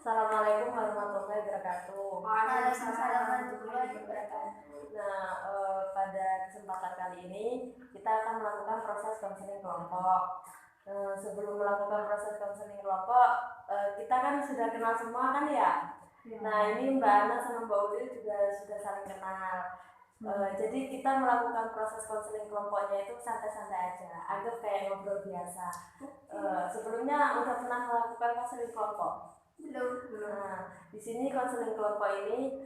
Assalamualaikum warahmatullahi wabarakatuh. Waalaikumsalam warahmatullahi wabarakatuh. Nah, pada kesempatan kali ini kita akan melakukan proses konseling kelompok. Sebelum melakukan proses konseling kelompok, kita kan sudah kenal semua kan ya? Nah, ini Mbak Ana sama Mbak Udil juga sudah saling kenal. Jadi kita melakukan proses konseling kelompoknya itu santai-santai aja, anggap kayak ngobrol biasa. Sebelumnya udah pernah melakukan konseling kelompok? Belum. Nah, di sini konseling kelompok ini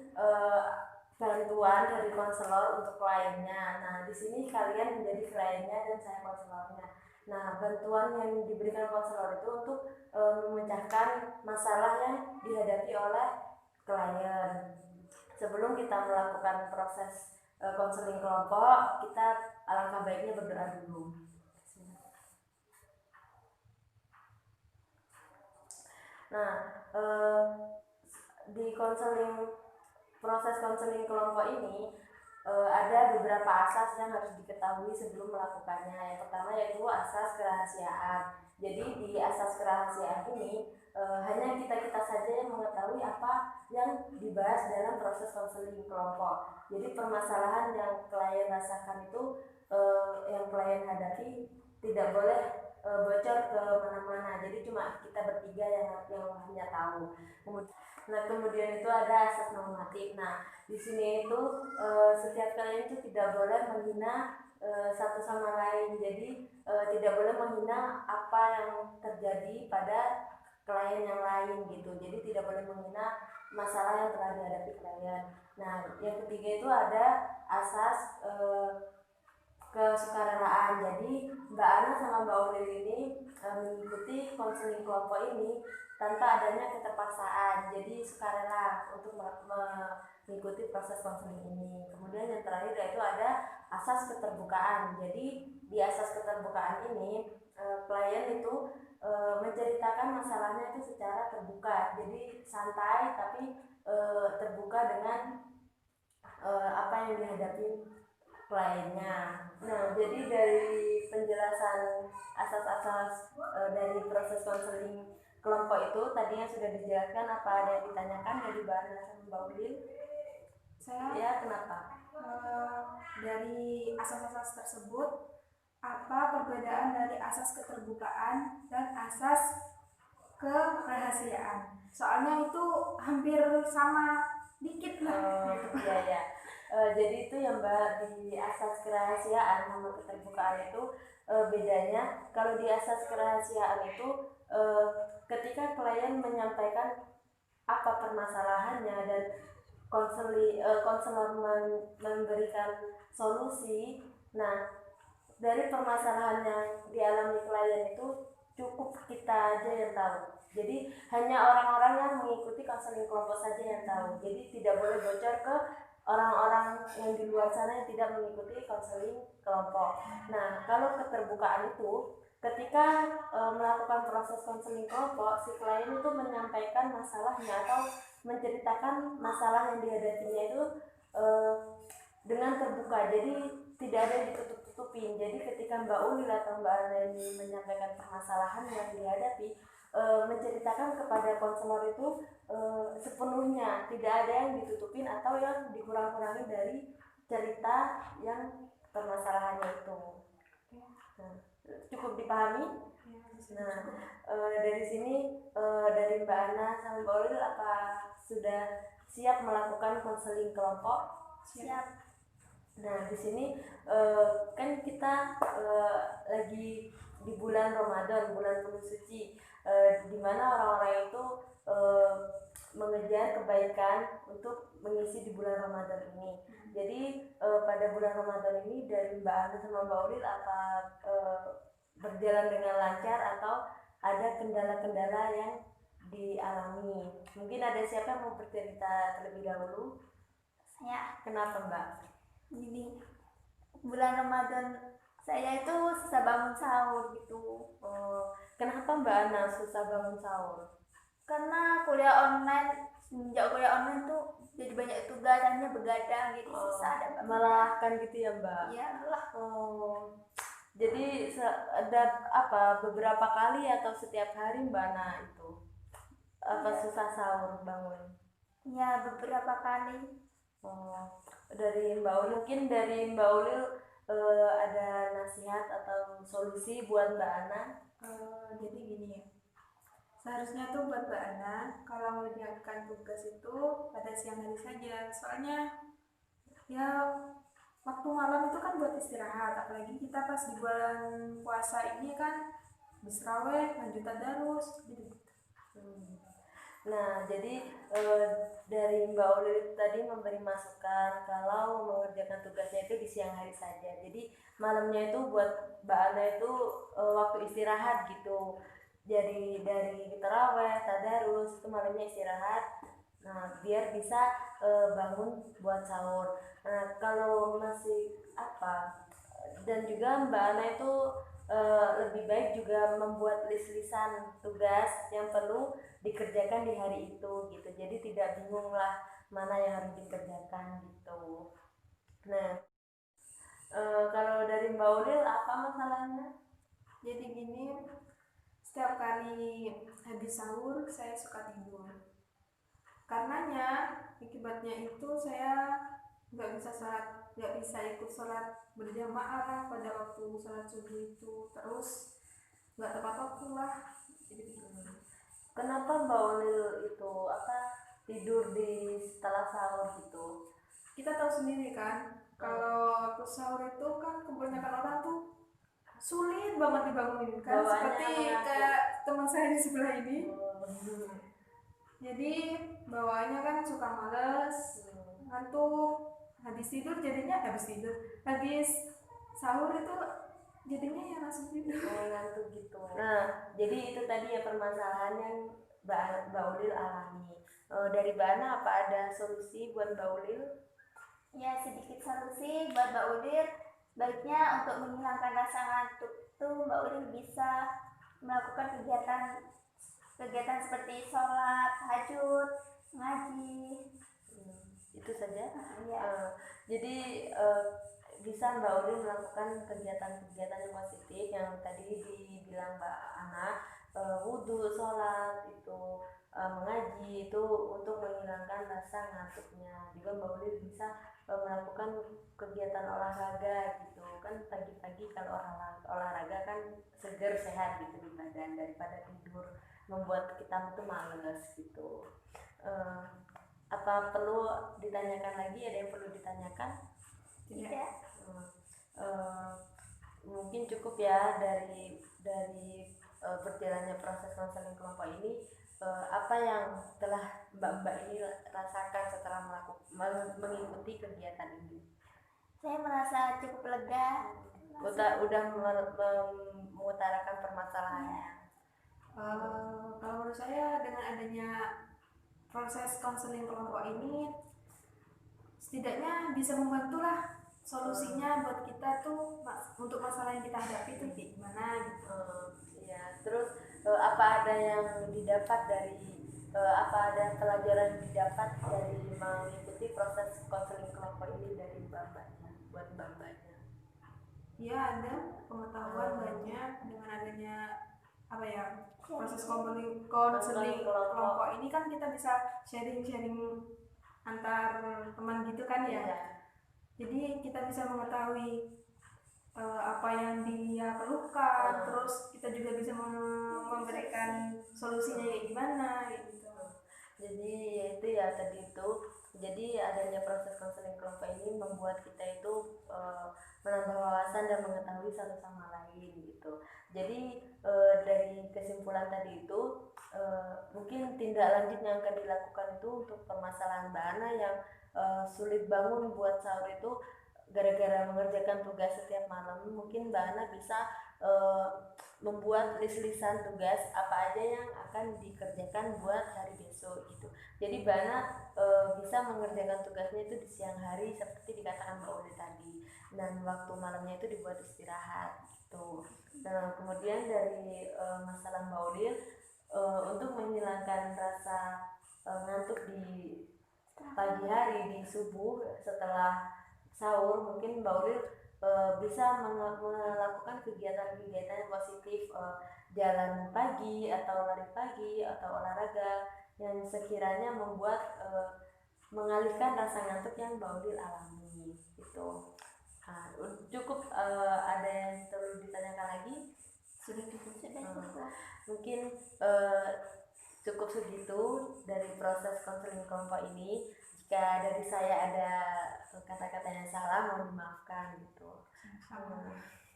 bantuan dari konselor untuk kliennya. Nah, di sini kalian menjadi kliennya dan saya konselornya. Nah, bantuan yang diberikan konselor itu untuk memecahkan masalah yang dihadapi oleh klien. Sebelum kita melakukan proses konseling kelompok, kita alangkah baiknya berdoa dulu. Nah, di proses konseling kelompok ini ada beberapa asas yang harus diketahui sebelum melakukannya. Yang pertama yaitu asas kerahasiaan. Jadi di asas kerahasiaan ini hanya kita saja yang mengetahui apa yang dibahas dalam proses konseling kelompok. Jadi permasalahan yang klien rasakan itu, yang klien hadapi tidak boleh bocor ke mana-mana. Jadi cuma kita bertiga yang hanya tahu. Kemudian itu ada asas normatif. Nah, di sini itu setiap kalian itu tidak boleh menghina satu sama lain. Jadi tidak boleh menghina apa yang terjadi pada klien yang lain gitu. Jadi tidak boleh menghina masalah yang telah dihadapi klien. Nah, yang ketiga itu ada asas kesukarelaan. Jadi Mbak Ana sama Mbak Udil ini mengikuti konseling kelompok ini tanpa adanya keterpaksaan. Jadi sukarela untuk mengikuti proses konseling ini. Kemudian yang terakhir yaitu ada asas keterbukaan. Jadi di asas keterbukaan ini klien itu menceritakan masalahnya itu secara terbuka. Jadi santai tapi terbuka dengan apa yang dihadapi kliennya. Nah, jadi dari penjelasan asas-asas dari proses konseling kelompok itu tadi yang sudah dijelaskan, apa ada yang ditanyakan dari Mbak Ana sama Mbak Udil? Saya ya, kenapa? Dari asas-asas tersebut, apa perbedaan dari asas keterbukaan dan asas kerahasiaan? Soalnya itu hampir sama dikit lah. Iya. Jadi itu ya Mbak, di asas kerahasiaan sama keterbukaan itu bedanya. Kalau di asas kerahasiaan itu ketika klien menyampaikan apa permasalahannya dan konselor memberikan solusi. Nah, dari permasalahan yang dialami klien itu cukup kita aja yang tahu. Jadi hanya orang-orang yang mengikuti konseling kelompok saja yang tahu. Jadi tidak boleh bocor ke orang-orang yang di luar sana yang tidak mengikuti konseling kelompok. Nah, kalau keterbukaan itu ketika melakukan proses konseling kelompok, si klien itu menyampaikan masalahnya atau menceritakan masalah yang dihadapinya itu dengan terbuka. Jadi tidak ada yang ditutup-tutupin. Jadi ketika Mbak Uli atau Mbak Ana ini menyampaikan permasalahan yang dihadapi, menceritakan kepada konselor itu sepenuhnya, tidak ada yang ditutupin atau yang dikurang-kurangi dari cerita yang permasalahannya itu. Nah, cukup dipahami? Nah, dari sini dari Mbak Ana sama Mbak Ulil, apa sudah siap melakukan konseling kelompok? Siap. Nah, di sini kan kita lagi di bulan Ramadan, bulan penuh suci, di mana orang-orang itu mengejar kebaikan untuk mengisi di bulan Ramadan ini. Jadi pada bulan Ramadan ini dari Mbak Ana sama Mbak Ulil, apa berjalan dengan lancar atau ada kendala-kendala yang dialami? Mungkin ada siapa yang mau bercerita terlebih dahulu? Saya. Kenapa Mbak? Jadi bulan Ramadan saya itu susah bangun sahur gitu. Kenapa Mbak Ana susah bangun sahur? Karena kuliah online, semenjak kuliah online tuh jadi banyak tugasannya begadang gitu, susah ada melelahkan gitu ya Mbak? Iya lah. Jadi ada apa beberapa kali atau setiap hari Mbak Ana itu? apa Iya. susah sahur bangun? Ya beberapa kali. Oh, dari Mbak Ulil, mungkin dari Mbak Ulil ada nasihat atau solusi buat Mbak Ana? Jadi gini ya, seharusnya tuh buat Mbak Ana kalau mengerjakan tugas itu pada siang hari saja, soalnya ya waktu malam itu kan buat istirahat, apalagi kita pas di bulan puasa ini kan bisraweh lanjut tadarus gitu. Nah, jadi dari Mbak Ulil tadi memberi masukan kalau mengerjakan tugasnya itu di siang hari saja. Jadi malamnya itu buat Mbak Ana itu waktu istirahat gitu. Jadi dari taraweh, tadarus itu malamnya istirahat. Nah, biar bisa bangun buat sahur. Nah, kalau masih apa? Dan juga Mbak Ana itu lebih baik juga membuat list-listan tugas yang perlu dikerjakan di hari itu gitu. Jadi tidak bingung lah mana yang harus dikerjakan gitu. Nah, kalau dari Mbak Ulil apa masalahnya? Jadi gini, setiap kali habis sahur saya suka tidur. Karenanya akibatnya itu saya nggak bisa ikut sholat berjamaah lah pada waktu sholat subuh itu, terus nggak tepat waktu lah. Kenapa Mbak Ulil itu apa tidur di setelah sahur gitu? Kita tahu sendiri kan, kalau waktu sahur itu kan kebanyakan orang tuh sulit banget dibangunin kan, Bawaannya seperti mengaku. kayak teman saya di sebelah ini. Jadi bawaannya kan suka males, ngantuk, habis sahur itu jadinya ya langsung tidur. Ngantuk gitu. Nah, jadi itu tadi ya permasalahan yang Mbak Ulil alami. Dari Mbak Ana apa ada solusi buat Mbak Ulil? Ya sedikit solusi buat Mbak Ulil, baiknya untuk menghilangkan rasa ngantuk tuh Mbak Ulil bisa melakukan kegiatan seperti sholat, tahajud, ngaji. Itu saja. Ya. Jadi bisa Mbak Ulil melakukan kegiatan-kegiatan yang positif yang tadi dibilang Mbak Ana, wudhu, sholat itu, mengaji itu untuk menghilangkan rasa ngantuknya. Juga Mbak Ulil bisa melakukan kegiatan olahraga gitu kan, pagi-pagi kalau olahraga kan seger sehat gitu di badan daripada tidur membuat kita itu males gitu. Apa perlu ditanyakan lagi? Ada yang perlu ditanyakan? Tidak. Mungkin cukup ya dari berjalannya proses konseling kelompok ini. Apa yang telah Mbak ini rasakan setelah mengikuti kegiatan ini? Saya merasa cukup lega. Udah mengutarakan permasalahannya. Kalau menurut saya dengan adanya proses konseling kelompok ini setidaknya bisa membantulah solusinya buat kita tuh untuk masalah yang kita hadapi itu gimana gitu. Ya, terus apa ada yang didapat dari apa ada pelajaran didapat dari mengikuti proses konseling kelompok ini dari mbak-mbaknya, buat mbak-mbaknya? Ya, ada pengetahuan banyak dengan adanya apa ya proses konseling kelompok ini kan kita bisa sharing antar teman gitu kan ya. Jadi kita bisa mengetahui apa yang dia keluhkan, terus kita juga bisa memberikan solusinya kayak gimana gitu. Jadi ya itu ya tadi itu. Jadi adanya proses konseling kelompok ini membuat kita itu menambah wawasan dan mengetahui satu sama lain gitu. Jadi dari kesimpulan tadi itu mungkin tindak lanjut yang akan dilakukan itu untuk permasalahan Mbak Ana yang sulit bangun buat sahur itu gara-gara mengerjakan tugas setiap malam, mungkin Mbak Ana bisa membuat list-listan tugas apa aja yang akan dikerjakan buat hari besok gitu. Jadi Mbak Ana bisa mengerjakan tugasnya itu di siang hari seperti dikatakan Mbak Ulil tadi, dan waktu malamnya itu dibuat istirahat gitu. Nah, kemudian dari masalah Mbak Ulil untuk menghilangkan rasa ngantuk di pagi hari, di subuh setelah sahur, mungkin Mbak Ulil bisa melakukan kegiatan-kegiatan yang positif, jalan pagi atau lari pagi atau olahraga yang sekiranya membuat mengalihkan rasa ngantuk yang Mbak Udil alami gitu. Nah, cukup ada yang perlu ditanyakan lagi? Sudah cukup. Mungkin cukup segitu dari proses konseling kelompok ini. Jika dari saya ada kata-kata yang salah, mohon dimaafkan gitu.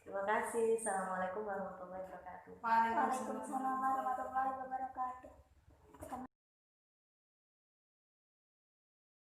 Terima kasih. Assalamualaikum warahmatullahi wabarakatuh. Waalaikumsalam warahmatullahi wabarakatuh.